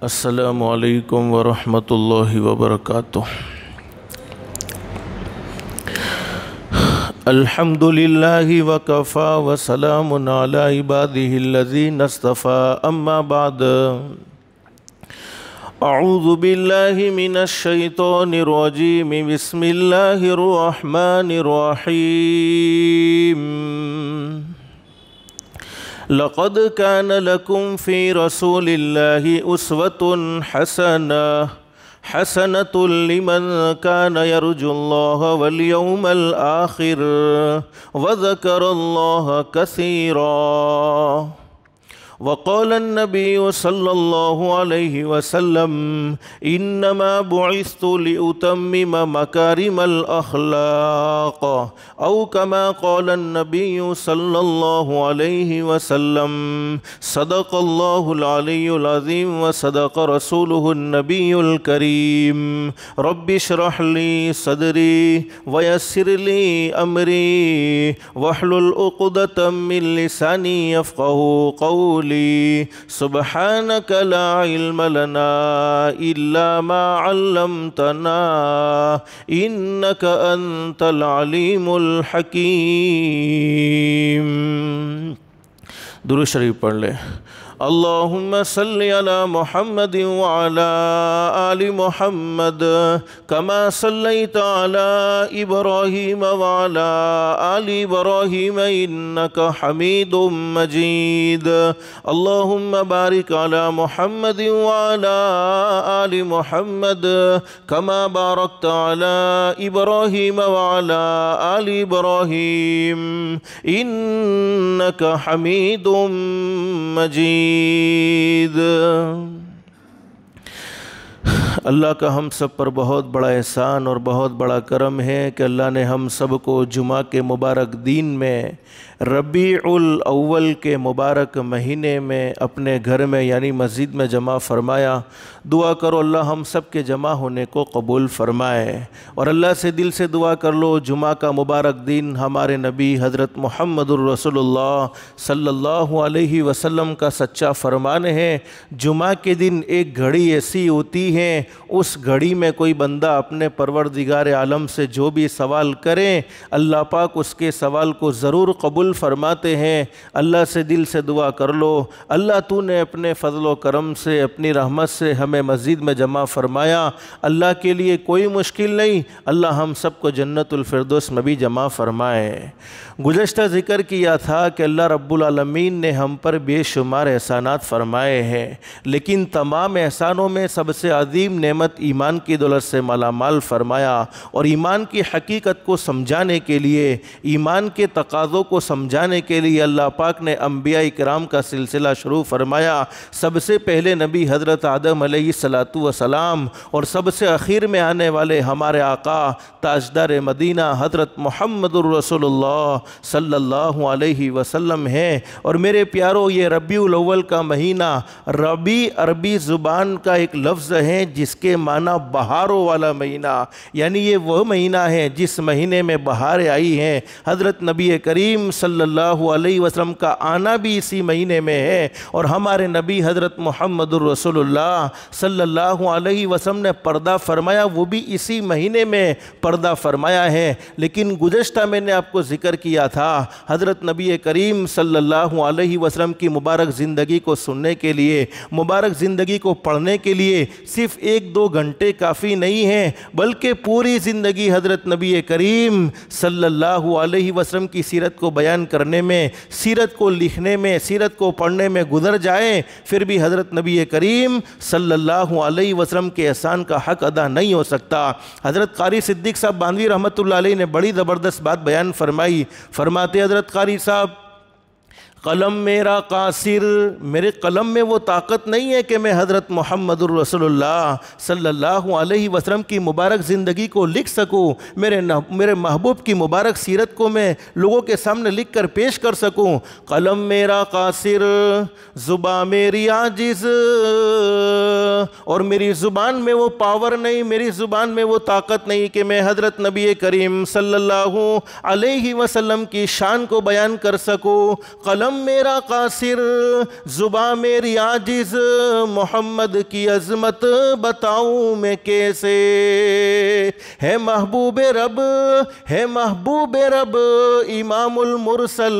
السلام علیکم ورحمۃ اللہ وبرکاتہ۔ الحمد للہ وکفی وسلام علی عبادہ الذین اصطفی، اما بعد۔ اعوذ باللہ من الشیطان الرجیم، بسم اللہ الرحمن الرحیم۔ لقد كان لكم في رسول الله أسوة حسنة لمن كان يرجو الله واليوم الآخر وذكر الله كثيرا۔ وقال النبي صلى الله عليه وسلم: إنما بعثت لأتمم مكارم الأخلاق، أو كما قال النبي صلى الله عليه وسلم۔ صدق الله العلي العظيم وصدق رسوله النبي الكريم۔ رب اشرح لي صدري ويسر لي أمري واحلل عقدة من لساني يفقهوا قولي۔ سبحانك لا علم لنا إلا ما علمتنا إنك أنت العليم الحكيم۔ درود شریف پڑھ لیں۔ اللہم صلی علی محمد وعلی آل محمد کما صلیت علی ابراہیم وعلی آل ابراہیم انک حمید مجید۔ اللہم بارک علی محمد وعلی آل محمد کما بارکت علی ابراہیم وعلی آل ابراہیم انک حمید مجید۔ اللہ کا ہم سب پر بہت بڑا احسان اور بہت بڑا کرم ہے کہ اللہ نے ہم سب کو جمعہ کے مبارک دین میں، ربیع الاول کے مبارک مہینے میں اپنے گھر میں یعنی مسجد میں جمع فرمایا۔ دعا کرو اللہ ہم سب کے جمع ہونے کو قبول فرمائے، اور اللہ سے دل سے دعا کر لو جمعہ کا مبارک دن ہمارے نبی حضرت محمد الرسول اللہ صلی اللہ علیہ وسلم کا سچا فرمان ہے۔ جمعہ کے دن ایک گھڑی ایسی ہوتی ہے، اس گھڑی میں کوئی بندہ اپنے پروردگار عالم سے جو بھی سوال کرے، اللہ پاک اس کے سوال کو ضرور قبول فرماتے ہیں۔ اللہ سے دل سے دعا کر لو اللہ تو نے اپنے فضل و کرم سے، اپنی رحمت سے ہمیں مسجد میں جمع فرمایا، اللہ کے لیے کوئی مشکل نہیں، اللہ ہم سب کو جنت الفردوس میں بھی جمع فرمائے۔ گزشتہ ذکر کیا تھا کہ اللہ رب العالمین نے ہم پر بے شمار احسانات فرمائے ہیں، لیکن تمام احسانوں میں سب سے عظیم نعمت ایمان کی دولت سے مالا مال فرمایا، اور ایمان کی حقیقت کو سمجھانے کے لیے، ایمان کے تقاضوں کو سمجھانے کے لیے اللہ پاک نے انبیاء کرام کا سلسلہ شروع فرمایا۔ سب سے پہلے نبی حضرت آدم علیہ السلام، اور سب سے اخیر میں آنے والے ہمارے آقا تاجدار مدینہ حضرت محمد الرسول اللہ صلی اللہ علیہ وسلم ہیں۔ اور میرے پیارو، یہ ربیع الاول کا مہینہ، ربیع عربی زبان کا ایک لفظ ہے جس کے معنی بہاروں والا مہینہ، یعنی یہ وہ مہینہ ہے جس مہینے میں بہاریں آئی ہیں۔ حضرت نبی کریم صلی اللہ علیہ وسلم کا آنا بھی اسی مہینے میں ہے، اور ہمارے نبی حضرت محمد الرسول اللہ صلی اللہ علیہ وسلم نے پردہ فرمایا، وہ بھی اسی مہینے میں پردہ فرمایا ہے۔ لیکن گزشتہ میں نے آپ کو ذکر کیا تھا، حضرت نبی کریم صلی اللہ علیہ وسلم کی مبارک زندگی کو سننے کے لیے، مبارک زندگی کو پڑھنے کے لیے صرف 1-2 گھنٹے کافی نہیں ہیں، بلکہ پوری زندگی حضرت نبی کریم صلی اللہ علیہ وسلم کی سیرت کو بیان کرنے میں، سیرت کو لکھنے میں، سیرت کو پڑھنے میں گزر جائیں، پھر بھی حضرت نبی کریم صلی اللہ علیہ وسلم کے احسان کا حق ادا نہیں ہو سکتا۔ حضرت قاری صدیق صاحب باندھوی رحمۃ اللہ علیہ نے بڑی زبردست بات بیان فرمائی۔ فرماتے حضرت قاری صاحب، قلم میرا قاصر، میرے قلم میں وہ طاقت نہیں ہے کہ میں حضرت محمد الرسول اللہ صلی اللہ علیہ وسلم کی مبارک زندگی کو لکھ سکوں، میرے محبوب کی مبارک سیرت کو میں لوگوں کے سامنے لکھ کر پیش کر سکوں۔ قلم میرا قاصر، زباں میری عاجز، اور میری زبان میں وہ پاور نہیں، میری زبان میں وہ طاقت نہیں کہ میں حضرت نبی کریم صلی اللہ علیہ وسلم کی شان کو بیان کر سکوں۔ قلم میرا قاصر، زبان میری عاجز، محمد کی عظمت بتاؤں میں کیسے۔ ہے محبوب رب، ہے محبوب رب امام المرسل،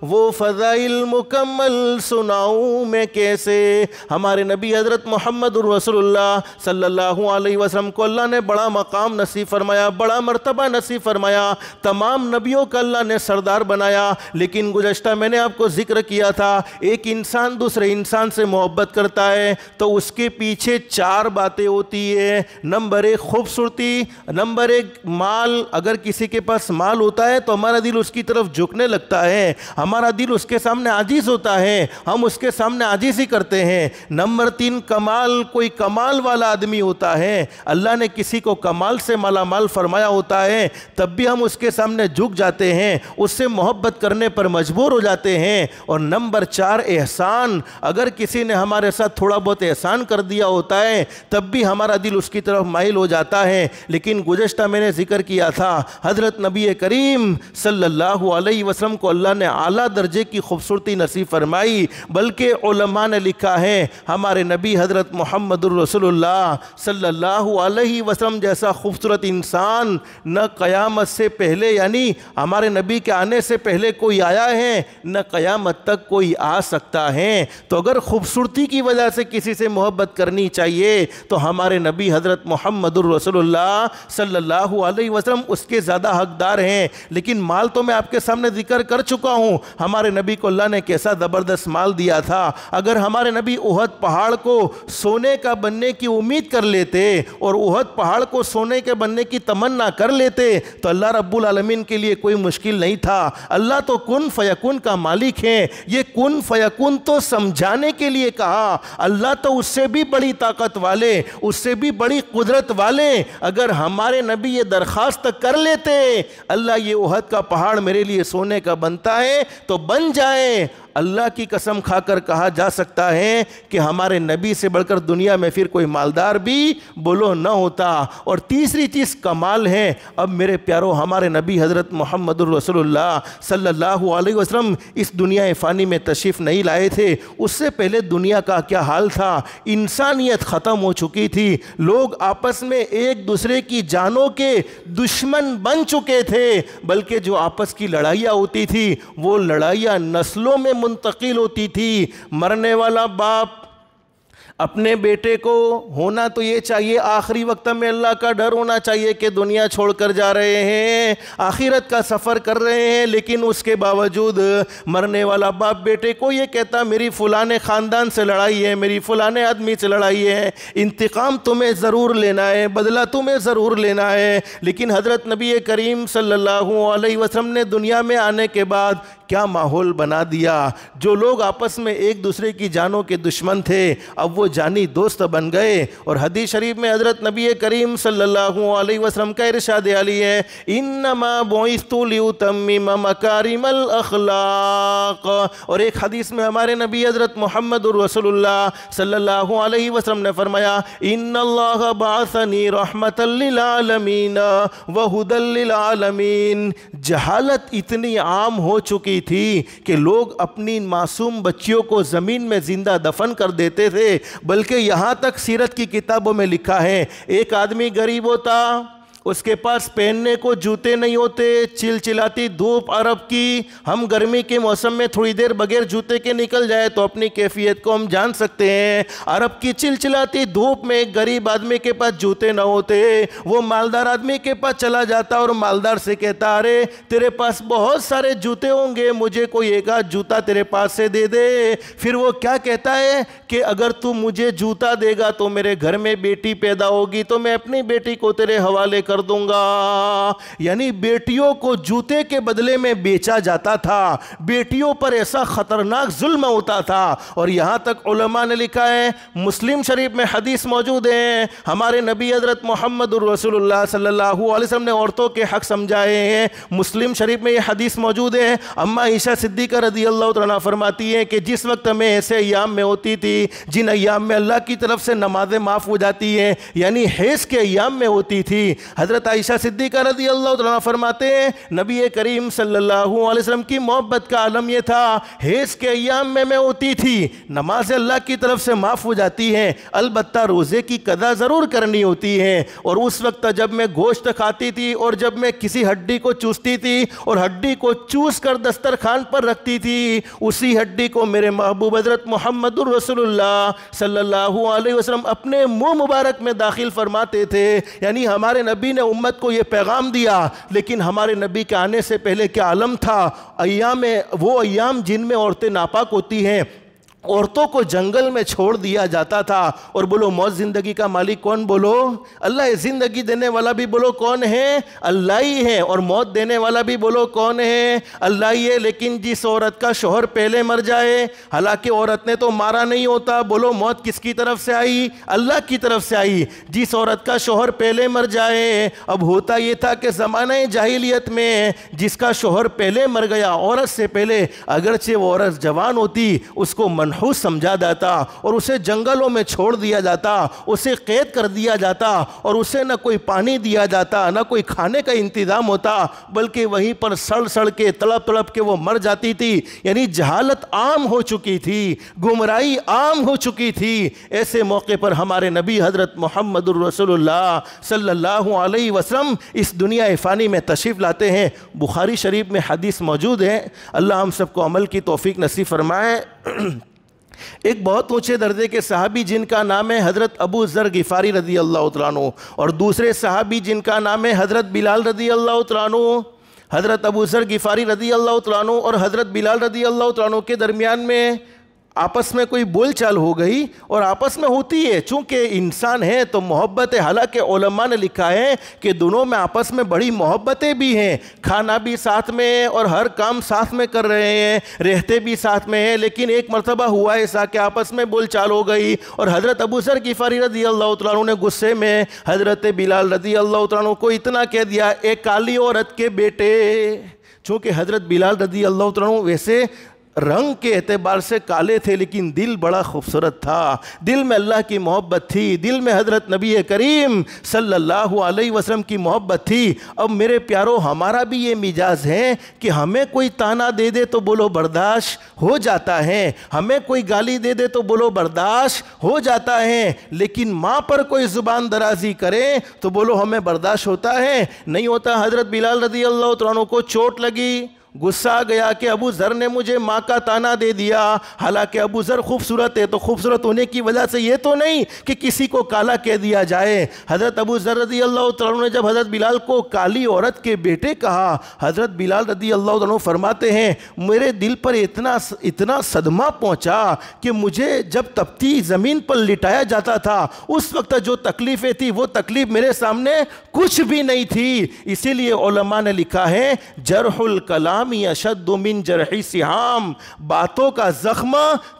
وہ فضائل مکمل سناؤں میں کیسے۔ ہمارے نبی حضرت محمد رسول اللہ صلی اللہ علیہ وسلم کو اللہ نے بڑا مقام نصیب فرمایا، بڑا مرتبہ نصیب فرمایا، تمام نبیوں کا اللہ نے سردار بنایا۔ لیکن گزشتہ میں نے آپ کو ذکر کیا تھا، ایک انسان دوسرے انسان سے محبت کرتا ہے تو اس کے پیچھے 4 باتیں ہوتی ہیں۔ نمبر 1 خوبصورتی، نمبر 1 مال۔ اگر کسی کے پاس مال ہوتا ہے تو ہمارا دل اس کی طرف جھکنے لگتا ہے، ہمارا دل اس کے سامنے عاجز ہوتا ہے، ہم اس کے سامنے عاجزی کرتے ہیں۔ نمبر 3 کمال، کوئی کمال والا آدمی ہوتا ہے، اللہ نے کسی کو کمال سے مالا مال فرمایا ہوتا ہے، تب بھی ہم اس کے سامنے جھک جاتے ہیں، اس سے محبت کرنے پر مجبور ہو جاتے ہیں۔ اور نمبر 4 احسان، اگر کسی نے ہمارے ساتھ تھوڑا بہت احسان کر دیا ہوتا ہے تب بھی ہمارا دل اس کی طرف مائل ہو جاتا ہے۔ لیکن گزشتہ میں نے ذکر کیا تھا، حضرت نبی کریم صلی اللہ علیہ وسلم کو اللہ نے اعلیٰ درجے کی خوبصورتی نصیب فرمائی، بلکہ علماء نے لکھا ہے ہمارے نبی حضرت محمد الرسول اللہ صلی اللہ علیہ وسلم جیسا خوبصورت انسان نہ قیامت سے پہلے، یعنی ہمارے نبی کے آنے سے پہلے کوئی آیا ہے، نہ قیامت تک کوئی آ سکتا ہے۔ تو اگر خوبصورتی کی وجہ سے کسی سے محبت کرنی چاہیے تو ہمارے نبی حضرت محمد الرسول اللہ صلی اللہ علیہ وسلم اس کے زیادہ حقدار ہیں۔ لیکن مال تو میں آپ کے سامنے ذکر کر چکا ہوں، ہمارے نبی کو اللہ نے کیسا زبردست مال دیا تھا۔ اگر ہمارے نبی احد پہاڑ کو سونے کا بننے کی امید کر لیتے اور احد پہاڑ کو سونے کے بننے کی تمنا کر لیتے تو اللہ رب العالمین کے لیے کوئی مشکل نہیں تھا۔ اللہ تو کن فیکون کا مالک ہے، یہ کن فیکون تو سمجھانے کے لیے کہا، اللہ تو اس سے بھی بڑی طاقت والے، اس سے بھی بڑی قدرت والے، اگر ہمارے نبی یہ درخواست کر لیتے اللہ یہ احد کا پہاڑ میرے لیے سونے کا بنتا ہے تو بن جائے، اللہ کی قسم کھا کر کہا جا سکتا ہے کہ ہمارے نبی سے بڑھ کر دنیا میں پھر کوئی مالدار بھی بولو نہ ہوتا۔ اور تیسری چیز کمال ہے۔ اب میرے پیارو، ہمارے نبی حضرت محمد الرسول اللہ صلی اللہ علیہ وسلم اس دنیا فانی میں تشریف نہیں لائے تھے، اس سے پہلے دنیا کا کیا حال تھا؟ انسانیت ختم ہو چکی تھی، لوگ آپس میں ایک دوسرے کی جانوں کے دشمن بن چکے تھے، بلکہ جو آپس کی لڑائیاں ہوتی تھی وہ لڑائیاں نسلوں میں منتقل ہوتی تھی۔ مرنے والا باپ اپنے بیٹے کو ہونا تو یہ چاہیے، آخری وقت میں اللہ کا ڈر ہونا چاہیے کہ دنیا چھوڑ کر جا رہے ہیں، آخرت کا سفر کر رہے ہیں، لیکن اس کے باوجود مرنے والا باپ بیٹے کو یہ کہتا میری فلانے خاندان سے لڑائی ہے، میری فلانے آدمی سے لڑائی ہے، انتقام تمہیں ضرور لینا ہے، بدلہ تمہیں ضرور لینا ہے۔ لیکن حضرت نبی کریم صلی اللہ علیہ وسلم نے دنیا میں آنے کے بعد کیا ماحول بنا دیا، جو لوگ آپس میں ایک دوسرے کی جانوں کے دشمن تھے اب وہ جانی دوست بن گئے۔ اور حدیث شریف میں حضرت نبی کریم صلی اللہ علیہ وسلم کا ارشاد علی ہے، انما بعثت لاتمم مکارم الاخلاق۔ اور ایک حدیث میں ہمارے نبی حضرت محمد رسول اللہ صلی اللہ علیہ وسلم نے فرمایا، ان اللہ بعثنی رحمتا للعالمین وہدی للعالمین۔ جہالت اتنی عام ہو چکی تھی کہ لوگ اپنی معصوم بچیوں کو زمین میں زندہ دفن کر دیتے تھے، بلکہ یہاں تک سیرت کی کتابوں میں لکھا ہے ایک آدمی غریب ہوتا، اس کے پاس پہننے کو جوتے نہیں ہوتے، چلچلاتی دھوپ عرب کی، ہم گرمی کے موسم میں تھوڑی دیر بغیر جوتے کے نکل جائے تو اپنی کیفیت کو ہم جان سکتے ہیں۔ عرب کی چلچلاتی دھوپ میں ایک غریب آدمی کے پاس جوتے نہ ہوتے، وہ مالدار آدمی کے پاس چلا جاتا اور مالدار سے کہتا، ارے تیرے پاس بہت سارے جوتے ہوں گے، مجھے کوئی ایک آدھ جوتا تیرے پاس سے دے دے۔ پھر وہ کیا کہتا ہے کہ اگر تو مجھے جوتا دے گا تو میرے گھر میں بیٹی پیدا ہوگی تو میں اپنی بیٹی کو تیرے حوالے کر دوں گا۔ یعنی بیٹیوں کو جوتے کے بدلے میں بیچا جاتا تھا، بیٹیوں پر ایسا خطرناک ظلم ہوتا تھا۔ اور یہاں تک علماء نے لکھا ہے، مسلم شریف میں حدیث موجود ہے، ہمارے نبی حضرت محمد رسول اللہ صلی اللہ علیہ وسلم نے عورتوں کے حق سمجھائے ہیں۔ مسلم شریف میں یہ حدیث موجود ہے، اماں عائشہ صدیقہ رضی اللہ تعالیٰ فرماتی ہیں کہ جس وقت میں ایسے ایام میں ہوتی تھی جن ایام میں اللہ کی طرف سے نمازیں معاف ہو جاتی ہیں، یعنی حیض کے ایام میں ہوتی تھی، حضرت عائشہ صدیقہ رضی اللہ تعالیٰ فرماتے ہیں نبی کریم صلی اللہ علیہ وسلم کی محبت کا عالم یہ تھا، حیض کے ایام میں ہوتی تھی، نماز اللہ کی طرف سے معاف ہو جاتی ہیں، البتہ روزے کی قضا ضرور کرنی ہوتی ہے۔ اور اس وقت جب میں گوشت کھاتی تھی اور جب میں کسی ہڈی کو چوستی تھی اور ہڈی کو چوس کر دسترخوان پر رکھتی تھی، اسی ہڈی کو میرے محبوب حضرت محمد رسول اللہ صلی اللہ علیہ وسلم اپنے منہ مبارک میں داخل فرماتے تھے۔ یعنی ہمارے نبی نے امت کو یہ پیغام دیا، لیکن ہمارے نبی کے آنے سے پہلے کیا عالم تھا؟ وہ ایام جن میں عورتیں ناپاک ہوتی ہیں، عورتوں کو جنگل میں چھوڑ دیا جاتا تھا۔ اور بولو موت زندگی کا مالک کون؟ بولو اللہ۔ زندگی دینے والا بھی بولو کون ہے؟ اللہ ہی ہے۔ اور موت دینے والا بھی بولو کون ہے؟ اللہ ہی ہے۔ لیکن جس عورت کا شوہر پہلے مر جائے، حالانکہ عورت نے تو مارا نہیں ہوتا، بولو موت کس کی طرف سے آئی؟ اللہ کی طرف سے آئی۔ جس عورت کا شوہر پہلے مر جائے، اب ہوتا یہ تھا کہ زمانہ جاہلیت میں جس کا شوہر پہلے مر گیا عورت سے پہلے، اگرچہ وہ عورت جوان ہوتی، اس کو منحوس سمجھا جاتا اور اسے جنگلوں میں چھوڑ دیا جاتا، اسے قید کر دیا جاتا اور اسے نہ کوئی پانی دیا جاتا، نہ کوئی کھانے کا انتظام ہوتا، بلکہ وہیں پر سڑ سڑ کے تڑپ تڑپ کے وہ مر جاتی تھی۔ یعنی جہالت عام ہو چکی تھی، گمراہی عام ہو چکی تھی۔ ایسے موقع پر ہمارے نبی حضرت محمد الرسول اللہ صلی اللہ علیہ وسلم اس دنیا فانی میں تشریف لاتے ہیں۔ بخاری شریف میں حدیث موجود ہے، اللہ ہم سب کو عمل کی توفیق نصیب فرمائے۔ ایک بہت اونچے درجے کے صحابی جن کا نام ہے حضرت ابو ذر غفاری رضی اللہ تعالیٰ عنہ، اور دوسرے صحابی جن کا نام ہے حضرت بلال رضی اللہ تعالیٰ عنہ، حضرت ابو ذر غفاری رضی اللہ تعالیٰ عنہ اور حضرت بلال رضی اللہ تعالیٰ عنہ کے درمیان میں آپس میں کوئی بول چال ہو گئی، اور آپس میں ہوتی ہے، چونکہ انسان ہے تو محبت ہے۔ حالانکہ علماء نے لکھا ہے کہ دونوں میں آپس میں بڑی محبتیں بھی ہیں، کھانا بھی ساتھ میں ہے اور ہر کام ساتھ میں کر رہے ہیں، رہتے بھی ساتھ میں ہیں۔ لیکن ایک مرتبہ ہوا ایسا کہ آپس میں بول چال ہو گئی، اور حضرت ابو ذر غفاری رضی اللہ تعالیٰ عنہ نے غصے میں حضرت بلال رضی اللہ تعالیٰ عنہ کو اتنا کہہ دیا، اے کالی عورت کے بیٹے۔ چونکہ حضرت بلال رضی اللہ تعالیٰ عنہ ویسے رنگ کے اعتبار سے کالے تھے، لیکن دل بڑا خوبصورت تھا، دل میں اللہ کی محبت تھی، دل میں حضرت نبی کریم صلی اللہ علیہ وسلم کی محبت تھی۔ اب میرے پیارو، ہمارا بھی یہ مزاج ہے کہ ہمیں کوئی تانا دے دے تو بولو برداشت ہو جاتا ہے، ہمیں کوئی گالی دے دے تو بولو برداشت ہو جاتا ہے، لیکن ماں پر کوئی زبان درازی کرے تو بولو ہمیں برداشت ہوتا ہے؟ نہیں ہوتا۔ حضرت بلال رضی اللہ تعالیٰ عنہ کو چوٹ لگی، غصہ آ گیا کہ ابو ذر نے مجھے ماں کا تانا دے دیا۔ حالانکہ ابو ذر خوبصورت ہے، تو خوبصورت ہونے کی وجہ سے یہ تو نہیں کہ کسی کو کالا کہہ دیا جائے۔ حضرت ابو ذر رضی اللہ تعالیٰ عنہ نے جب حضرت بلال کو کالی عورت کے بیٹے کہا، حضرت بلال رضی اللہ تعالیٰ عنہ فرماتے ہیں میرے دل پر اتنا صدمہ پہنچا کہ مجھے جب تپتی زمین پر لٹایا جاتا تھا اس وقت جو تکلیفیں تھی وہ تکلیف میرے سامنے کچھ بھی نہیں تھی۔ اسی لیے علماء نے لکھا ہے جرح الکلام اشد من جرح السہام، باتوں کا زخم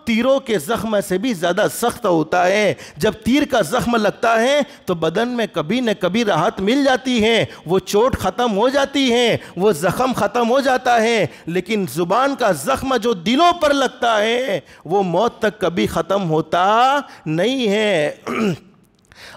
تیروں کے زخم سے بھی زیادہ سخت ہوتا ہے۔ جب تیر کا زخم لگتا ہے تو بدن میں کبھی نہ کبھی راحت مل جاتی ہے، وہ چوٹ ختم ہو جاتی ہے، وہ زخم ختم ہو جاتا ہے، لیکن زبان کا زخم جو دلوں پر لگتا ہے وہ موت تک کبھی ختم ہوتا نہیں ہے۔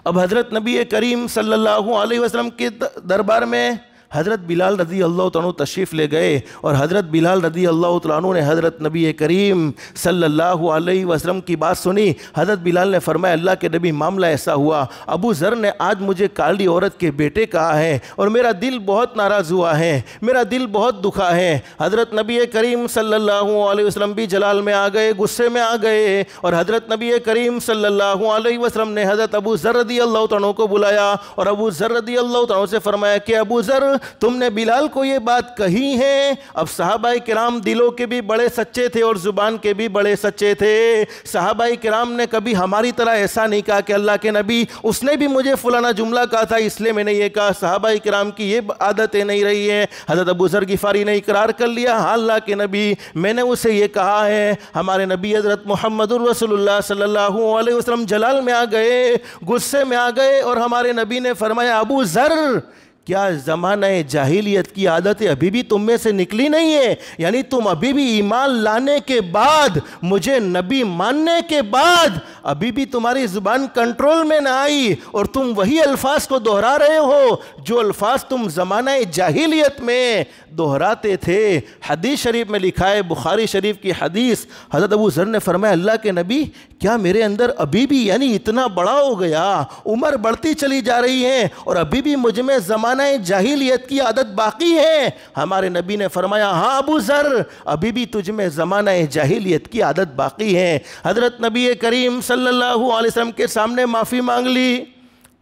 اب حضرت نبی کریم صلی اللہ علیہ وسلم کے دربار میں حضرت بلال رضی اللہ عنہ تشریف لے گئے، اور حضرت بلال رضی اللہ عنہ نے حضرت نبی کریم صلی اللہ علیہ وسلم کی بات سنی۔ حضرت بلال نے فرمایا اللہ کے نبی معاملہ ایسا ہوا، ابو ذر نے آج مجھے کالی عورت کے بیٹے کہا ہے اور میرا دل بہت ناراض ہوا ہے، میرا دل بہت دکھا ہے۔ حضرت نبی کریم صلی اللہ علیہ وسلم بھی جلال میں آ گئے، غصے میں آ گئے، اور حضرت نبی کریم صلی اللہ علیہ وسلم نے حضرت ابو ذر رضی اللہ عنہ کو بلایا اور ابو ذر رضی اللہ عنہ سے فرمایا کہ ابو ذر تم نے بلال کو یہ بات کہی ہے۔ اب صحابہ کرام دلوں کے بھی بڑے سچے تھے اور زبان کے بھی بڑے سچے تھے۔ صحابہ کرام نے کبھی ہماری طرح ایسا نہیں کہا کہ اللہ کے نبی اس نے بھی مجھے فلانا جملہ کہا تھا اس لیے میں نے یہ کہا۔ صحابہ کرام کی یہ عادتیں نہیں رہی ہیں۔ حضرت ابو ذر غفاری نے اقرار کر لیا، ہاں اللہ کے نبی میں نے اسے یہ کہا ہے۔ ہمارے نبی حضرت محمد رسول اللہ صلی اللہ علیہ وسلم جلال میں آ گئے، غصے میں آ گئے، اور ہمارے نبی نے فرمایا ابو ذر کیا زمانہ جاہلیت کی عادتیں ابھی بھی تم میں سے نکلی نہیں ہے؟ یعنی تم ابھی بھی ایمان لانے کے بعد، مجھے نبی ماننے کے بعد ابھی بھی تمہاری زبان کنٹرول میں نہ آئی اور تم وہی الفاظ کو دہرا رہے ہو جو الفاظ تم زمانہ جاہلیت میں دہراتے تھے۔ حدیث شریف میں لکھا ہے، بخاری شریف کی حدیث، حضرت ابو ذر نے فرمایا اللہ کے نبی کیا میرے اندر ابھی بھی، یعنی اتنا بڑا ہو گیا، عمر بڑھتی چلی جا رہی ہے اور ابھی بھی مجھ میں زمانہ جاہلیت کی عادت باقی ہے؟ ہمارے نبی نے فرمایا ہاں ابو ذر ابھی بھی تجھ میں زمانہ جاہلیت کی عادت باقی ہے۔ حضرت نبی کریم صلی اللہ علیہ وسلم کے سامنے معافی مانگ لی۔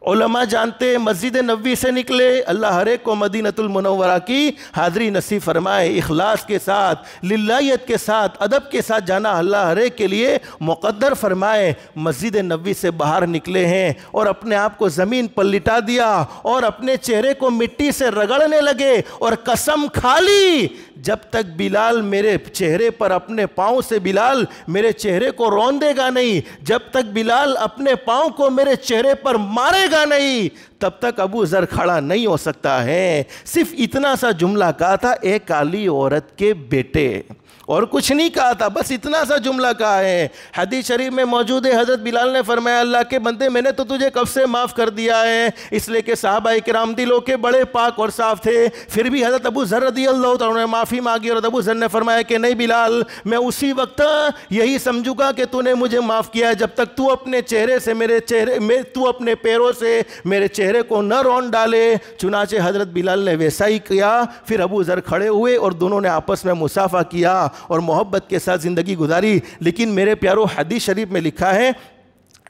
علماء جانتے مسجد نبوی سے نکلے، اللہ ہر ایک کو مدینۃ المنورہ کی حاضری نصیب فرمائے۔ اخلاص کے ساتھ، للہیت کے ساتھ، ادب کے ساتھ جانا اللہ ہر ایک کے لیے مقدر فرمائے۔ مسجد نبوی سے باہر نکلے ہیں اور اپنے آپ کو زمین پر لٹا دیا اور اپنے چہرے کو مٹی سے رگڑنے لگے اور قسم کھا لی جب تک بلال میرے چہرے پر اپنے پاؤں سے بلال میرے چہرے کو روندے گا نہیں، جب تک بلال اپنے پاؤں کو میرے چہرے پر مارے گا نہیں، تب تک ابو ذر کھڑا نہیں ہو سکتا ہے۔ صرف اتنا سا جملہ کہا تھا، اے کالی عورت کے بیٹے، اور کچھ نہیں کہا تھا، بس اتنا سا جملہ کہا ہے۔ حدیث شریف میں موجود ہے، حضرت بلال نے فرمایا اللہ کے بندے میں نے تو تجھے کب سے معاف کر دیا ہے، اس لیے کہ صحابہ کرام دلوں کے بڑے پاک اور صاف تھے۔ پھر بھی حضرت ابو ذر رضی اللہ تعالیٰ نے معافی مانگی اور ابو ذر نے فرمایا کہ نہیں بلال، میں اسی وقت یہی سمجھوں گا کہ تو نے مجھے معاف کیا ہے جب تک تو اپنے چہرے سے تو اپنے پیروں سے میرے چہرے کو نہ رون ڈالے۔ چنانچہ حضرت بلال نے ویسا ہی کیا۔ پھر ابو ذر کھڑے ہوئے اور دونوں نے آپس میں مصافحہ کیا اور محبت کے ساتھ زندگی گزاری۔ لیکن میرے پیارو حدیث شریف میں لکھا ہے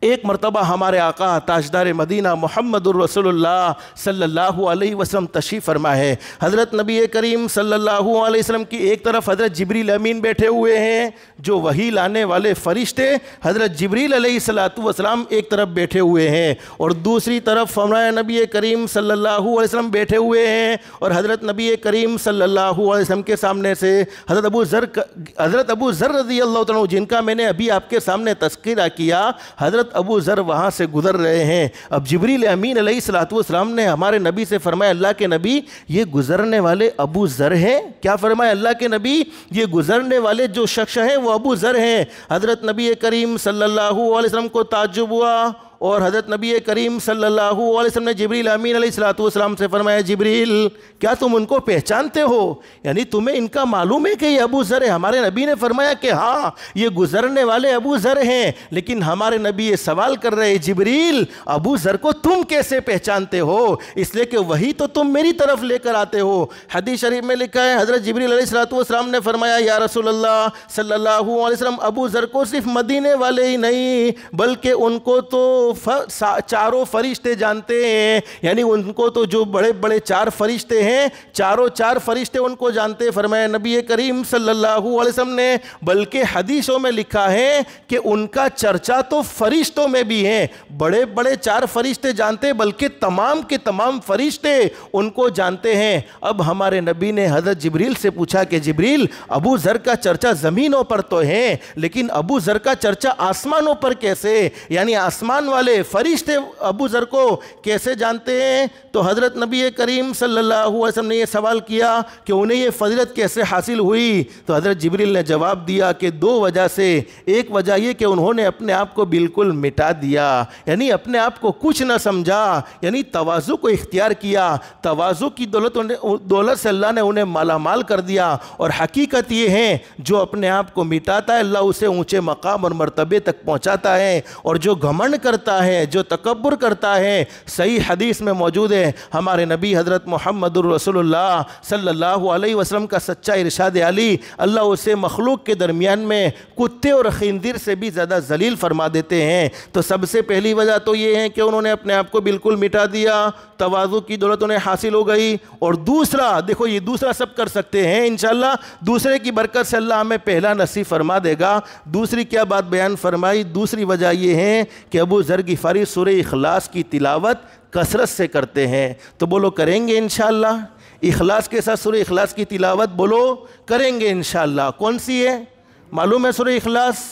ایک مرتبہ ہمارے آقا تاجدار مدینہ محمد الرسول اللہ صلی اللہ علیہ وسلم تشریف فرما ہے۔ حضرت نبی کریم صلی اللہ علیہ وسلم کی ایک طرف حضرت جبریل امین بیٹھے ہوئے ہیں جو وحی لانے والے فرشتے، حضرت جبریل علیہ السلام ایک طرف بیٹھے ہوئے ہیں اور دوسری طرف فرمایا نبی کریم صلی اللہ علیہ وسلم بیٹھے ہوئے ہیں، اور حضرت نبی کریم صلی اللہ علیہ وسلم کے سامنے سے حضرت ابو ذر رضی اللہ تعالیٰ جن کا میں نے ابھی آپ کے سامنے تذکرہ کیا، حضرت ابو ذر وہاں سے گزر رہے ہیں۔ اب جبریل امین علیہ السلام نے ہمارے نبی سے فرمایا اللہ کے نبی یہ گزرنے والے ابو ذر ہیں؟ کیا فرمایا اللہ کے نبی یہ گزرنے والے جو شخص ہیں وہ ابو ذر ہیں۔ حضرت نبی کریم صلی اللہ علیہ وسلم کو تعجب ہوا اور حضرت نبی کریم صلی اللہ علیہ وسلم نے جبریل امین علیہ السلام سے فرمایا جبریل کیا تم ان کو پہچانتے ہو؟ یعنی تمہیں ان کا معلوم ہے کہ یہ ابو ذر ہے؟ ہمارے نبی نے فرمایا کہ ہاں یہ گزرنے والے ابو ذر ہیں، لیکن ہمارے نبی یہ سوال کر رہے جبریل ابو ذر کو تم کیسے پہچانتے ہو؟ اس لیے کہ وہی تو تم میری طرف لے کر آتے ہو۔ حدیث شریف میں لکھا ہے حضرت جبریل علیہ السلام نے فرمایا یا رسول اللہ صلی اللہ علیہ وسلم ابو ذر کو صرف مدینے والے ہی نہیں بلکہ ان کو تو چاروں فرشتے جانتے ہیں، یعنی ان کو تو جو بڑے بڑے چار فرشتے ہیں چار فرشتے ان کو جانتے ہیں۔ فرمایا نبی کریم صلی اللہ علیہ وسلم نے بلکہ حدیثوں میں لکھا ہے کہ ان کا چرچا تو فرشتوں میں بھی ہے، بڑے بڑے چار فرشتے جانتے ہیں بلکہ تمام کے تمام فرشتے ان کو جانتے ہیں۔ اب ہمارے نبی نے حضرت جبریل سے پوچھا کہ جبریل ابو ذر کا چرچا زمینوں پر تو ہے لیکن ابو ذر کا چرچا آسمانوں پر کیسے؟ یعنی آسمان والے فرشتے ابو ذر کو کیسے جانتے ہیں؟ تو حضرت نبی کریم صلی اللہ علیہ وسلم نے یہ سوال کیا کہ انہیں یہ فضیلت کیسے حاصل ہوئی؟ تو حضرت جبریل نے جواب دیا کہ دو وجہ سے، ایک وجہ یہ کہ انہوں نے اپنے آپ کو بالکل مٹا دیا، یعنی اپنے آپ کو کچھ نہ سمجھا، یعنی تواضع کو اختیار کیا، تواضع کی دولت سے اللہ نے انہیں مالا مال کر دیا۔ اور حقیقت یہ ہے جو اپنے آپ کو مٹاتا ہے اللہ اسے اونچے مقام اور مرتبے تک پہنچاتا ہے، اور جو گھمنڈ کرتا کرتا ہے، جو تکبر کرتا ہے، صحیح حدیث میں موجود ہے، ہمارے نبی حضرت محمد الرسول اللہ صلی اللہ علیہ وسلم کا سچا ارشاد علی، اللہ اسے مخلوق کے درمیان میں کتے اور خنزیر سے بھی زیادہ ذلیل فرما دیتے ہیں۔ تو سب سے پہلی وجہ تو یہ ہے کہ انہوں نے اپنے آپ کو بالکل مٹا دیا، تواضع کی دولت انہیں حاصل ہو گئی۔ اور دوسرا، دیکھو یہ دوسرا سب کر سکتے ہیں انشاءاللہ، دوسرے کی برکت سے اللہ ہمیں پہلا نصیب فرما دے گا۔ دوسری کیا بات بیان فرمائی؟ دوسری وجہ یہ ہے کہ ابو ذر غفاری سورہ اخلاص کی تلاوت کثرت سے کرتے ہیں۔ تو بولو کریں گے انشاءاللہ؟ اخلاص کے ساتھ سورہ اخلاص کی تلاوت بولو کریں گے انشاءاللہ۔ کون سی ہے؟ معلوم ہے سورہ اخلاص؟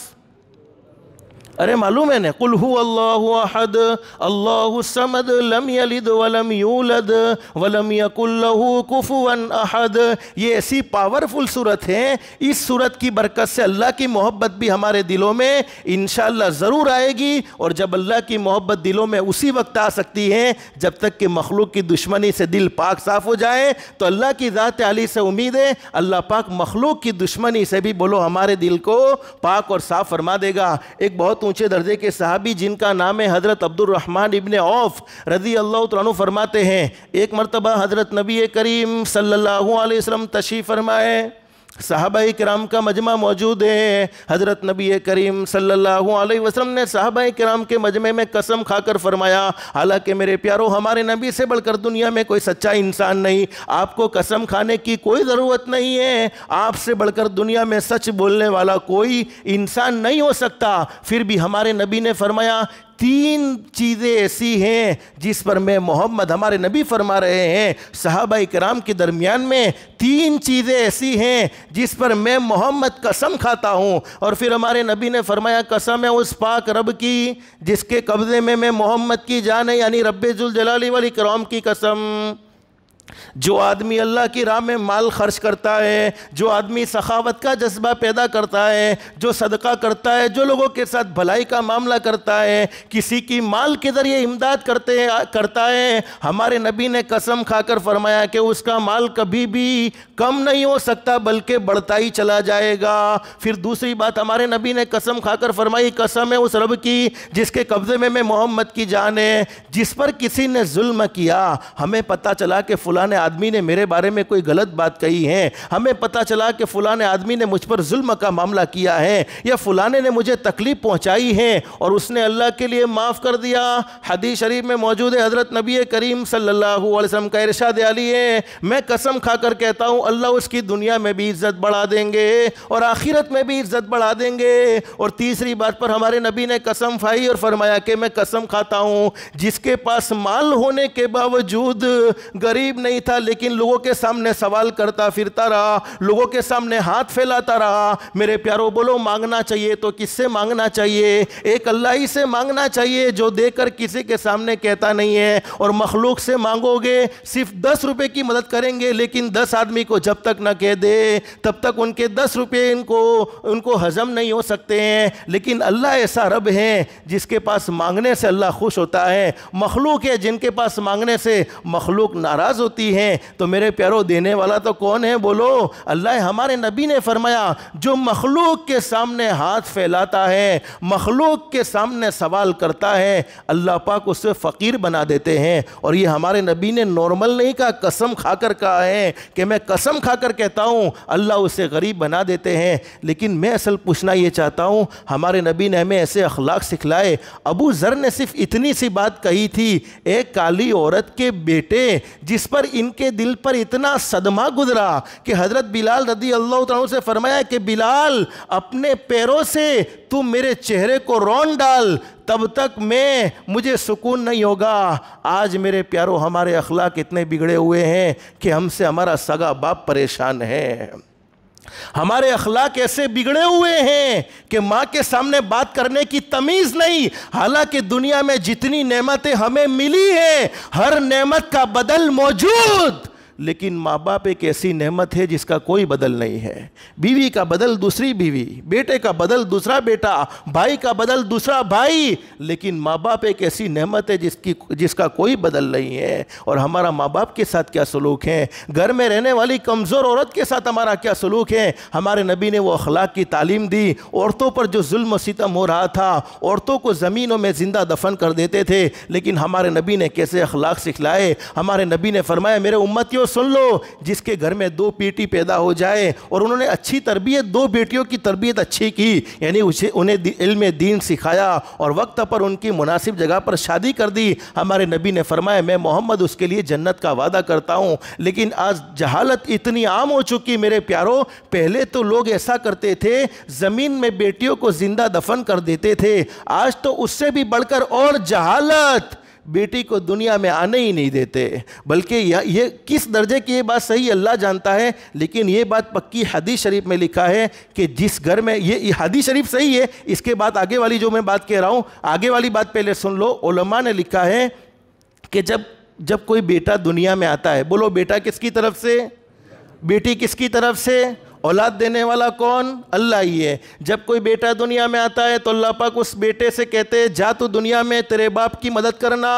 ارے معلوم ہے نا، قل هو اللہ احد اللہ الصمد لم یلد ولم یولد ولم یکن لہ کفوا احد۔ یہ ایسی پاورفل صورت ہے، اس صورت کی برکت سے اللہ کی محبت بھی ہمارے دلوں میں انشاءاللہ ضرور آئے گی۔ اور جب اللہ کی محبت دلوں میں اسی وقت آ سکتی ہے جب تک کہ مخلوق کی دشمنی سے دل پاک صاف ہو جائے۔ تو اللہ کی ذات علی سے امید ہے اللہ پاک مخلوق کی دشمنی سے بھی بولو ہمارے دل کو پاک اور صاف فرما دے گا۔ ایک بہت اونچے درجے کے صحابی جن کا نام ہے حضرت عبد الرحمن ابن عوف رضی اللہ عنہ فرماتے ہیں، ایک مرتبہ حضرت نبی کریم صلی اللہ علیہ وسلم تشریف فرمائے، صحابہ کرام کا مجمع موجود ہے۔ حضرت نبی کریم صلی اللہ علیہ وسلم نے صحابہ کرام کے مجمع میں قسم کھا کر فرمایا، حالانکہ میرے پیارو ہمارے نبی سے بڑھ کر دنیا میں کوئی سچا انسان نہیں، آپ کو قسم کھانے کی کوئی ضرورت نہیں ہے، آپ سے بڑھ کر دنیا میں سچ بولنے والا کوئی انسان نہیں ہو سکتا۔ پھر بھی ہمارے نبی نے فرمایا 3 چیزیں ایسی ہیں جس پر میں محمد، ہمارے نبی فرما رہے ہیں صحابہ کرام کے درمیان میں 3 چیزیں ایسی ہیں جس پر میں محمد قسم کھاتا ہوں۔ اور پھر ہمارے نبی نے فرمایا قسم ہے اس پاک رب کی جس کے قبضے میں محمد کی جان ہے، یعنی رب ذوالجلال والاکرام کی قسم، جو آدمی اللہ کی راہ میں مال خرچ کرتا ہے، جو آدمی سخاوت کا جذبہ پیدا کرتا ہے، جو صدقہ کرتا ہے، جو لوگوں کے ساتھ بھلائی کا معاملہ کرتا ہے، کسی کی مال کے ذریعے امداد کرتا ہے، ہمارے نبی نے قسم کھا کر فرمایا کہ اس کا مال کبھی بھی کم نہیں ہو سکتا بلکہ بڑھتا ہی چلا جائے گا۔ پھر دوسری بات ہمارے نبی نے قسم کھا کر فرمائی قسم ہے اس رب کی جس کے قبضے میں محمد کی جان ہے، جس پر کسی نے ظلم کیا، ہمیں پتہ چلا کہ فلاں آدمی نے میرے بارے میں کوئی غلط بات کہی ہے، ہمیں پتہ چلا کہ فلاں آدمی نے مجھ پر ظلم کا معاملہ کیا ہے، یا فلاں نے مجھے تکلیف پہنچائی ہے اور اس نے اللہ کے لیے معاف کر دیا۔ حدیث شریف میں موجود ہے حضرت نبی کریم صلی اللہ علیہ وسلم کا ارشاد علی ہے، میں قسم کھا کر کہتا ہوں اللہ اس کی دنیا میں بھی عزت بڑھا دیں گے اور آخرت میں بھی عزت بڑھا دیں گے۔ اور تیسری بات پر ہمارے نبی نے قسم کھائی اور فرمایا کہ میں قسم کھاتا ہوں جس کے پاس مال ہونے کے باوجود غریب نہیں تھا لیکن لوگوں کے سامنے سوال کرتا پھرتا رہا، لوگوں کے سامنے ہاتھ پھیلاتا رہا۔ میرے پیارو بولو مانگنا چاہیے تو کس سے مانگنا چاہیے؟ ایک اللہ ہی سے مانگنا چاہیے جو دے کر کسی کے سامنے کہتا نہیں ہے۔ اور مخلوق سے مانگو گے صرف 10 روپے کی مدد کریں گے لیکن 10 آدمی کو جب تک نہ کہہ دے تب تک ان کے 10 روپے ان کو ہضم نہیں ہو سکتے ہیں۔ لیکن اللہ ایسا رب ہے جس کے پاس مانگنے سے اللہ خوش ہوتا ہے، مخلوق ہے جن کے پاس مانگنے سے مخلوق ناراض ہوتی ہے۔ تو میرے پیارو دینے والا تو کون ہے؟ بولو اللہ۔ ہمارے نبی نے فرمایا جو مخلوق کے سامنے ہاتھ پھیلاتا ہے، مخلوق کے سامنے سوال کرتا ہے، اللہ پاک اسے فقیر بنا دیتے ہیں۔ اور یہ ہمارے نبی نے نارمل نہیں کہا، قسم کھا کر کہا ہے کہ میں قسم کھا کر کہتا ہوں اللہ اسے غریب بنا دیتے ہیں۔ لیکن میں اصل پوچھنا یہ چاہتا ہوں ہمارے نبی نے ہمیں ایسے اخلاق سکھلائے۔ ابو ذر نے صرف اتنی سی بات کہی تھی، ایک کالی عورت کے بیٹے جس پر ان کے دل پر اتنا صدمہ گزرا کہ حضرت بلال رضی اللہ عنہ سے فرمایا کہ بلال اپنے پیروں سے تو میرے چہرے کو رون ڈال، تب تک مجھے سکون نہیں ہوگا۔ آج میرے پیارو ہمارے اخلاق اتنے بگڑے ہوئے ہیں کہ ہم سے ہمارا سگا باپ پریشان ہے، ہمارے اخلاق ایسے بگڑے ہوئے ہیں کہ ماں کے سامنے بات کرنے کی تمیز نہیں، حالانکہ دنیا میں جتنی نعمتیں ہمیں ملی ہیں ہر نعمت کا بدل موجود لیکن ماں باپ ایک ایسی نعمت ہے جس کا کوئی بدل نہیں ہے۔ بیوی کا بدل دوسری بیوی، بیٹے کا بدل دوسرا بیٹا، بھائی کا بدل دوسرا بھائی، لیکن ماں باپ ایک ایسی نعمت ہے جس کا کوئی بدل نہیں ہے۔ اور ہمارا ماں باپ کے ساتھ کیا سلوک ہے، گھر میں رہنے والی کمزور عورت کے ساتھ ہمارا کیا سلوک ہے۔ ہمارے نبی نے وہ اخلاق کی تعلیم دی۔ عورتوں پر جو ظلم و ستم ہو رہا تھا، عورتوں کو زمینوں میں زندہ دفن کر دیتے تھے، لیکن ہمارے نبی نے کیسے اخلاق سکھلائے۔ ہمارے نبی نے فرمایا میرے امتیوں سن لو، جس کے گھر میں 2 بیٹی پیدا ہو جائے، اور انہوں نے اچھی تربیت، 2 بیٹیوں کی تربیت اچھی کی، یعنی انہیں علم دین سکھایا اور وقت پر ان کی مناسب جگہ پر شادی کر دی۔ ہمارے نبی نے فرمایا میں محمد اس کے لیے جنت کا وعدہ کرتا ہوں۔ لیکن آج جہالت اتنی عام ہو چکی میرے پیاروں، پہلے تو لوگ ایسا کرتے تھے، زمین میں بیٹیوں کو زندہ دفن کر دیتے تھے۔ آج تو اس سے بھی بڑھ کر اور جہالت، بیٹی کو دنیا میں آنے ہی نہیں دیتے۔ بلکہ یہ کس درجے کی یہ بات صحیح اللہ جانتا ہے، لیکن یہ بات پکی حدیث شریف میں لکھا ہے کہ جس گھر میں یہ حدیث شریف صحیح ہے، اس کے بعد آگے والی جو میں بات کہہ رہا ہوں، آگے والی بات پہلے سن لو۔ علماء نے لکھا ہے کہ جب کوئی بیٹا دنیا میں آتا ہے، بولو بیٹا کس کی طرف سے، بیٹی کس کی طرف سے، اولاد دینے والا کون؟ اللہ ہی ہے۔ جب کوئی بیٹا دنیا میں آتا ہے تو اللہ پاک اس بیٹے سے کہتے ہیں جا تو دنیا میں تیرے باپ کی مدد کرنا،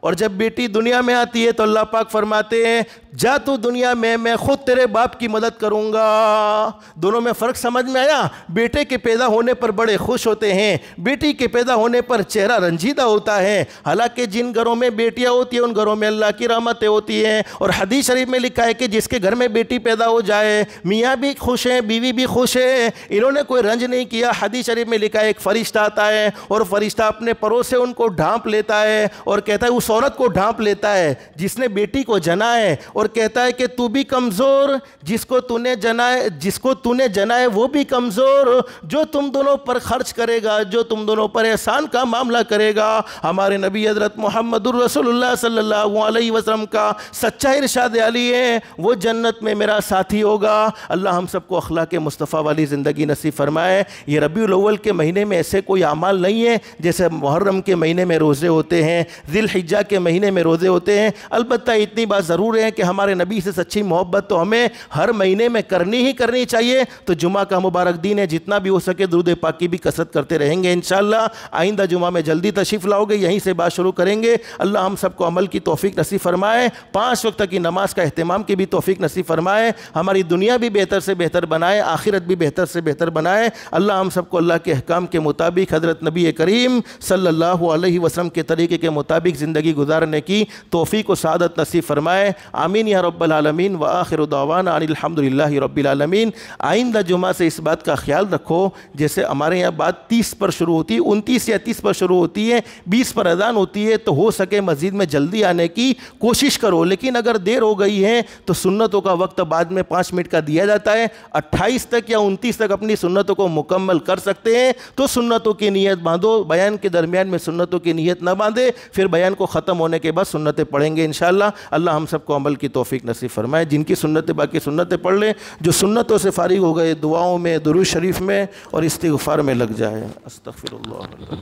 اور جب بیٹی دنیا میں آتی ہے تو اللہ پاک فرماتے ہیں جا تو دنیا میں خود تیرے باپ کی مدد کروں گا۔ دونوں میں فرق سمجھ میں آیا؟ بیٹے کے پیدا ہونے پر بڑے خوش ہوتے ہیں، بیٹی کے پیدا ہونے پر چہرہ رنجیدہ ہوتا ہے۔ حالانکہ جن گھروں میں بیٹیاں ہوتی ہیں ان گھروں میں اللہ کی رحمتیں ہوتی ہیں۔ اور حدیث شریف میں لکھا ہے کہ جس کے گھر میں بیٹی پیدا ہو جائے، میاں بھی خوش ہیں، بیوی بھی خوش ہے، انہوں نے کوئی رنج نہیں کیا۔ حدیث شریف میں لکھا ہے ایک فرشتہ آتا ہے اور فرشتہ اپنے پروں سے ان کو ڈھانپ لیتا ہے اور کہتا ہے، اس عورت کو ڈھانپ لیتا ہے جس نے بیٹی کو جنا ہے، اور کہتا ہے کہ تو بھی کمزور، جس کو تو نے جنا ہے وہ بھی کمزور، جو تم دونوں پر خرچ کرے گا، جو تم دونوں پر احسان کا معاملہ کرے گا۔ ہمارے نبی حضرت محمد الرسول اللہ صلی اللہ علیہ وسلم کا سچا ارشاد علی ہے، وہ جنت میں میرا ساتھی ہوگا۔ اللہ ہم سب کو اخلاق مصطفیٰ والی زندگی نصیب فرمائے۔ یہ ربیع الاول کے مہینے میں ایسے کوئی اعمال نہیں ہے جیسے محرم کے مہینے میں روزے ہوتے ہیں، ذی الحجہ کے مہینے میں روزے ہوتے ہیں۔ البتہ اتنی بات ضرور ہے کہ ہمارے نبی سے سچی محبت تو ہمیں ہر مہینے میں کرنی چاہیے۔ تو جمعہ کا مبارک دن ہے، جتنا بھی ہو سکے درود پاک کی بھی کثرت کرتے رہیں گے انشاءاللہ۔ آئندہ جمعہ میں جلدی تشریف لاؤ گے، یہیں سے بات شروع کریں گے۔ اللہ ہم سب کو عمل کی توفیق نصیب فرمائے، 5 وقت کی نماز کا اہتمام کی بھی توفیق نصیب فرمائے، ہماری دنیا بھی بہتر سے بہتر بنائے، آخرت بھی بہتر سے بہتر بنائے۔ اللہ ہم سب کو اللہ کے احکام کے مطابق حضرت نبی کریم صلی اللہ علیہ وسلم کے طریقے کے مطابق زندگی گزارنے کی توفیق و سعادت نصیب فرمائے، آمین یا رب العالمین۔ وآخر دعوانا ان الحمدللہ رب العالمین۔ آئندہ جمعہ سے اس بات کا خیال رکھو، جیسے ہمارے یہاں بات 30 پر شروع ہوتی ہے، 29 یا 30 پر شروع ہوتی ہے، 20 پر اذان ہوتی ہے، تو ہو سکے مسجد میں جلدی آنے کی کوشش کرو۔ لیکن اگر دیر ہو گئی ہے تو سنتوں کا وقت بعد میں 5 منٹ کا دیا جاتا ہے، 28 تک یا 29 تک اپنی سنتوں کو مکمل کر سکتے ہیں تو سنتوں کی نیت باندھو، بیان کے درمیان میں سنتوں کی نیت نہ باندھے، پھر بیان کو ختم ہونے کے بعد سنتیں پڑھیں گے انشاءاللہ۔ اللہ ہم سب کو عمل کی توفیق نصیب فرمائے۔ جن کی سنتیں باقی سنتیں پڑھ لیں، جو سنتوں سے فارغ ہو گئے دعاؤں میں، درود شریف میں اور استغفار میں لگ جائے۔ استغفر اللہ۔